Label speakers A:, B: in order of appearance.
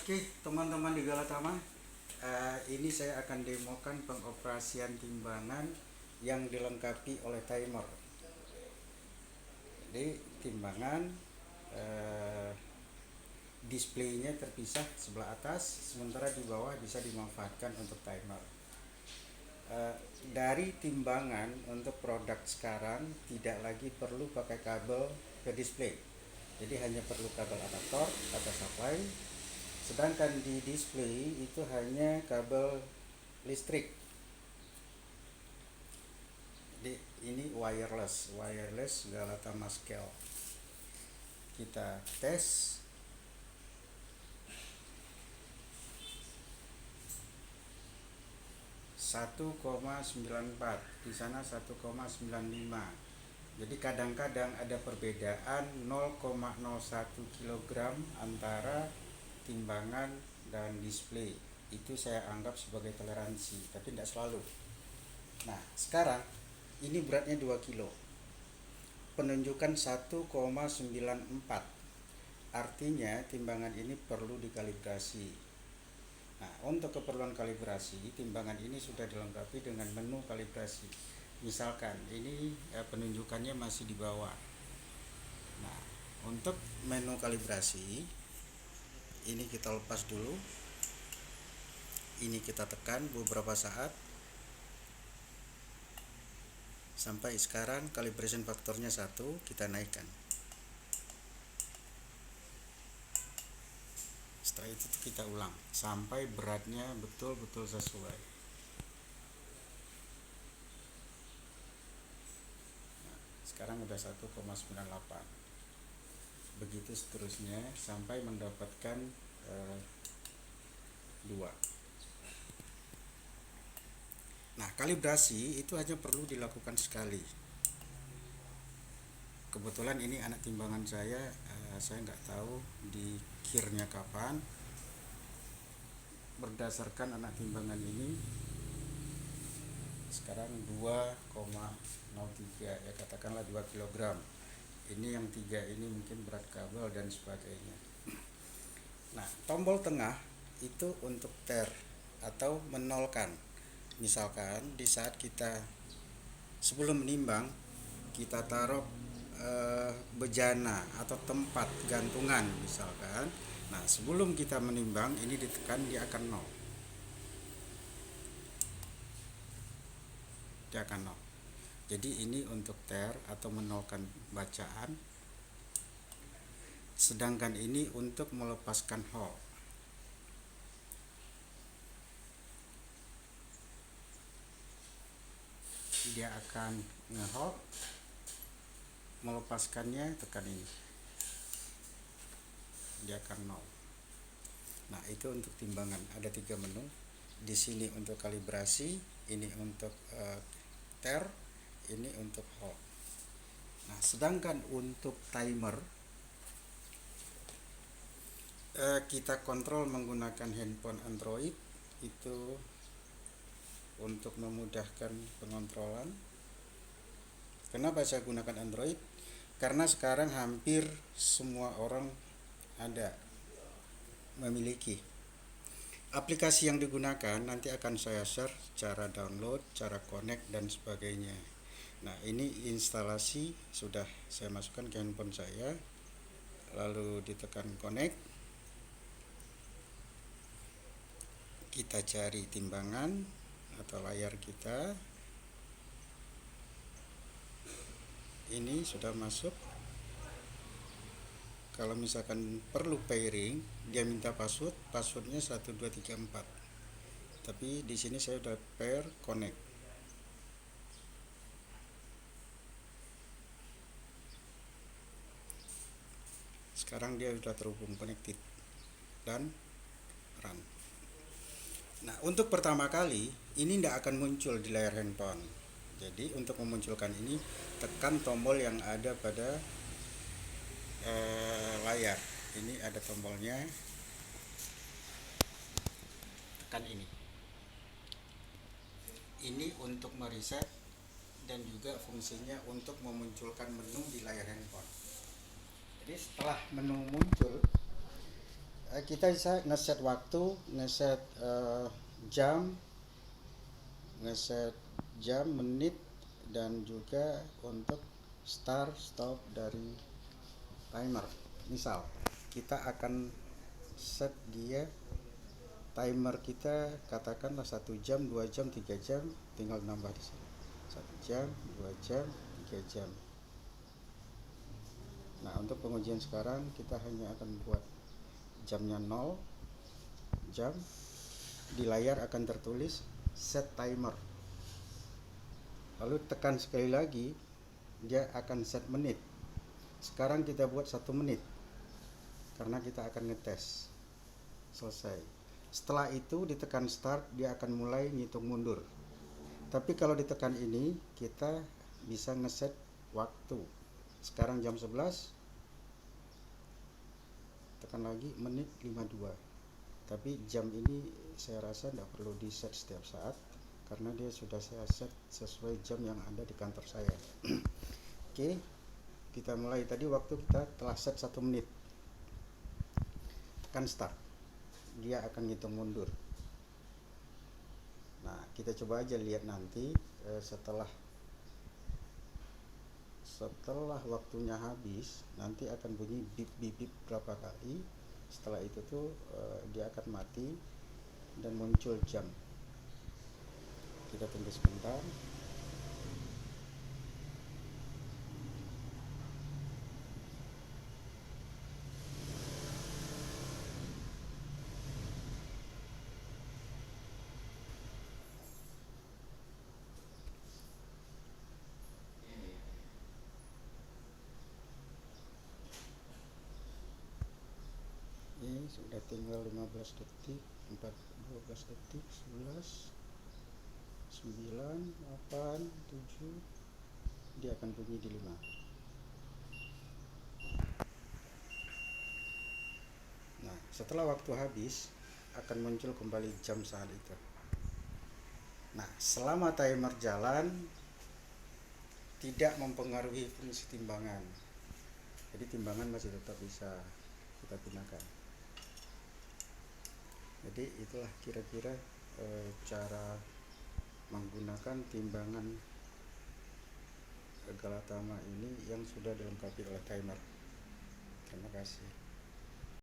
A: Oke, teman-teman di Galatama, ini saya akan demokan pengoperasian timbangan yang dilengkapi oleh timer. Jadi timbangan eh, displaynya terpisah sebelah atas, sementara di bawah bisa dimanfaatkan untuk timer. Eh, dari timbangan untuk produk sekarang tidak lagi perlu pakai kabel ke display. Jadi hanya perlu kabel adaptor atau supply. Sedangkan di display itu hanya kabel listrik. Jadi ini wireless Galatama Scale. Kita tes. 1,94, di sana 1,95. Jadi kadang-kadang ada perbedaan 0,01 kg antara timbangan dan display. Itu saya anggap sebagai toleransi, tapi tidak selalu. Nah, sekarang ini beratnya 2 kilo. Penunjukan 1,94. Artinya timbangan ini perlu dikalibrasi. Nah, untuk keperluan kalibrasi, timbangan ini sudah dilengkapi dengan menu kalibrasi. Misalkan ini penunjukannya masih di bawah. Nah, untuk menu kalibrasi ini kita lepas dulu. Ini kita tekan beberapa saat sampai sekarang calibration faktornya 1, kita naikkan. Setelah itu kita ulang sampai beratnya betul-betul sesuai. Nah, sekarang udah 1,98. Begitu seterusnya sampai mendapatkan 2. Nah, kalibrasi itu hanya perlu dilakukan sekali. Kebetulan ini anak timbangan saya nggak tahu di kirnya kapan. Berdasarkan anak timbangan ini sekarang 2,03, ya katakanlah 2 kg. Ini yang 3 ini mungkin berat kabel dan sebagainya. Nah, tombol tengah itu untuk ter atau menolkan. Misalkan di saat kita sebelum menimbang kita taruh bejana atau tempat gantungan misalkan. Nah, sebelum kita menimbang ini ditekan, dia akan 0. Dia akan 0. Jadi ini untuk ter atau menolkan bacaan. Sedangkan ini untuk melepaskan hold. Dia akan nge-hold. Melepaskannya tekan ini, dia akan 0. Nah, itu untuk timbangan. Ada 3 menu. Di sini untuk kalibrasi, ini untuk ter, ini untuk hold. Nah, sedangkan untuk timer kita kontrol menggunakan handphone Android. Itu untuk memudahkan pengontrolan. Kenapa saya gunakan Android? Karena sekarang hampir semua orang memiliki aplikasi yang digunakan. Nanti akan saya share cara download, cara connect dan sebagainya. Nah, ini instalasi sudah saya masukkan ke handphone saya, lalu ditekan connect. Kita cari timbangan atau layar kita. Ini sudah masuk. Kalau misalkan perlu pairing, dia minta passwordnya 1234. Tapi di sini saya sudah pair connect. Sekarang dia sudah terhubung connected dan run. Nah, untuk pertama kali ini tidak akan muncul di layar handphone. Jadi untuk memunculkan ini, tekan tombol yang ada pada layar. Ini ada tombolnya, tekan ini. Ini untuk mereset dan juga fungsinya untuk memunculkan menu di layar handphone. Jadi setelah menu muncul, kita bisa ngeset waktu, ngeset jam, ngeset jam, menit, dan juga untuk start stop dari timer. Misal kita akan set dia timer kita katakanlah 1 jam, 2 jam, 3 jam, tinggal nambah di sini 1 jam, 2 jam, 3 jam. Nah, untuk pengujian sekarang kita hanya akan buat jamnya 0 jam. Di layar akan tertulis set timer. Lalu tekan sekali lagi, dia akan set menit. Sekarang kita buat 1 menit karena kita akan ngetes. Selesai. Setelah itu ditekan start, dia akan mulai ngitung mundur. Tapi kalau ditekan ini, kita bisa ngeset waktu. Sekarang jam 11, tekan lagi menit 52. Tapi jam ini saya rasa tidak perlu di set setiap saat karena dia sudah saya set sesuai jam yang ada di kantor saya. Oke, kita mulai. Tadi waktu kita telah set 1 menit, tekan start, dia akan ngitung mundur. Nah, kita coba aja lihat nanti setelah waktunya habis, nanti akan bunyi bip bip bip berapa kali. Setelah itu tuh dia akan mati dan muncul jam. Kita tunggu sebentar. Ini sudah tinggal 15 detik, 12 detik, 11, 9, 8, 7, dia akan bunyi di 5. Nah, setelah waktu habis akan muncul kembali jam saat itu. Nah, selama timer jalan tidak mempengaruhi fungsi timbangan. Jadi timbangan masih tetap bisa kita gunakan. Jadi itulah kira-kira cara menggunakan timbangan Galatama ini yang sudah dilengkapi oleh timer. Terima kasih.